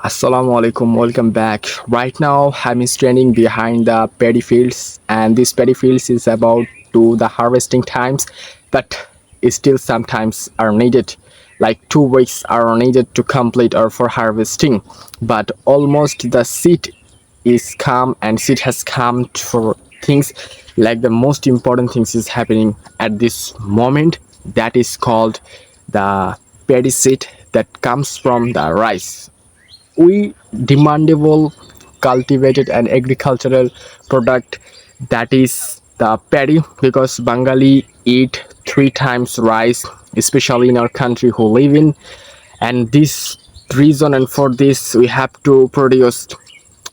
Assalamu alaikum, welcome back. Right now I'm standing behind the paddy fields, and this paddy fields is about to the harvesting times, but still sometimes are needed, like 2 weeks are needed to complete or for harvesting. But almost the seed is come and seed has come for things like the most important things is happening at this moment, that is called the paddy seed that comes from the rice. We demandable cultivated and agricultural product, that is the paddy, because Bengali eat 3 times rice, especially in our country who live in, and this reason, and for this we have to produce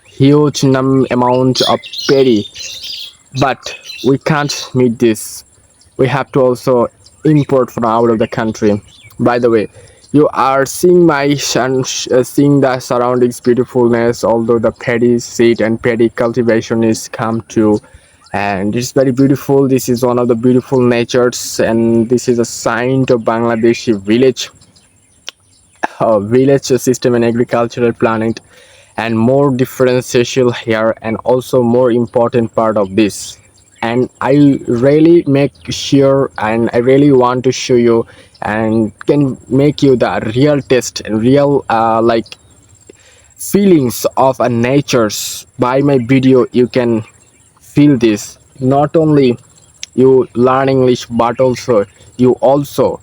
huge amount of paddy, but we can't meet this. We have to also import from out of the country. By the way, you are seeing my seeing the surroundings beautifulness, although the paddy seed and paddy cultivation is come to, and it's very beautiful. This is one of the beautiful natures, and this is a sign of Bangladeshi village system and agricultural planet, and more differential here, and also more important part of this. And I really make sure, and I really want to show you and can make you the real test and real feelings of a natures. By my video you can feel this. Not only you learn English, but also you also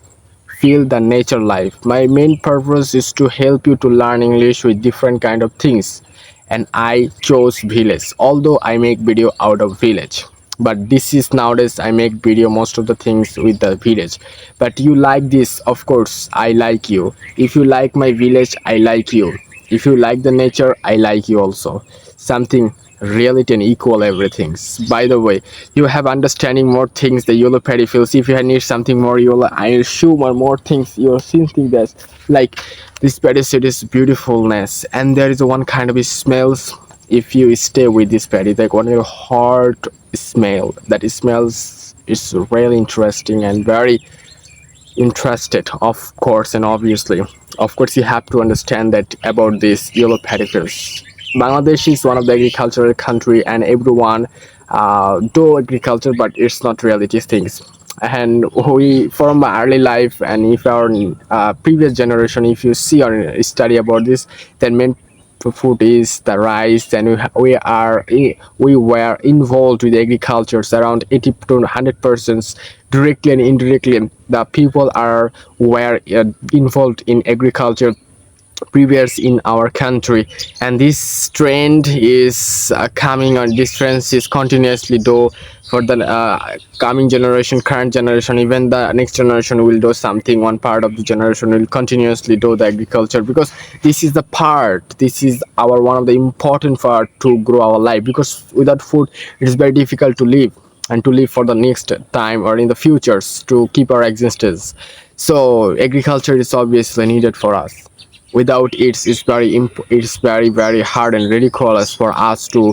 feel the nature life. My main purpose is to help you to learn English with different kind of things, and I chose village, although I make video out of village. But this is nowadays I make video most of the things with the village. But you like this, of course I like you. If you like my village, I like you. If you like the nature, I like you also. Something reality and equal everything. By the way, you have understanding more things the yellow paddy fields. If you need something more, you'll I'll show more things. You're seeing that like this paddy seed is beautifulness, and there is one kind of smells. If you stay with this paddy, like one of your heart smell, that smells is really interesting and very interested, of course. And obviously, of course, you have to understand that about this yellow paddy fields. Bangladesh is one of the agricultural country, and everyone do agriculture, but it's not reality things. And we from our early life, and if our previous generation, if you see or study about this, then main food is the rice, and we were involved with agriculture around 80 to 100%, directly and indirectly. The people were involved in agriculture previous in our country, and this trend is coming on. This trend is continuously do for the coming generation, current generation, even the next generation will do something. One part of the generation will continuously do the agriculture, because this is the part, this is our one of the important part to grow our life, because without food it is very difficult to live, and to live for the next time or in the futures to keep our existence. So agriculture is obviously needed for us. Without it, it's very hard and ridiculous for us to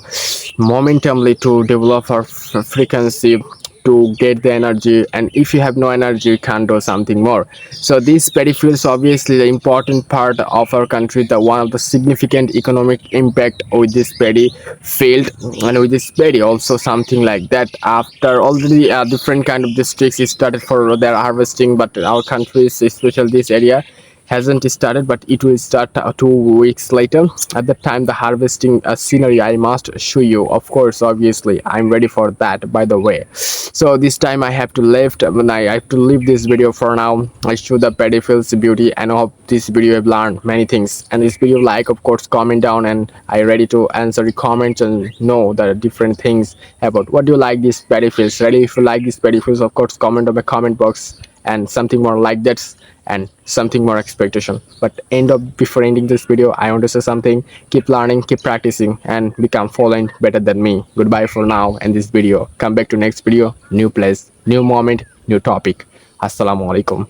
momentarily to develop our frequency, to get the energy. And if you have no energy, you can't do something more. So this paddy fields obviously the important part of our country, the one of the significant economic impact with this paddy field. And with this paddy also something like that, after already different kind of districts is started for their harvesting, but our countries, especially this area, hasn't started, but it will start 2 weeks later. At the time the harvesting scenery I must show you, of course. Obviously I'm ready for that, by the way. So this time I have to I have to leave this video for now. I show the paddy fields beauty, and I hope this video have learned many things. And this video, like, of course, comment down, and I ready to answer the comments and know the different things about what do you like this paddy fields. Really, if you like this paddy fields, of course, comment on the comment box, and something more like that, and something more expectation. But before ending this video, I want to say something. Keep learning, keep practicing, and become fluent better than me. Goodbye for now and this video. Come back to next video, new place, new moment, new topic. Assalamu alaikum.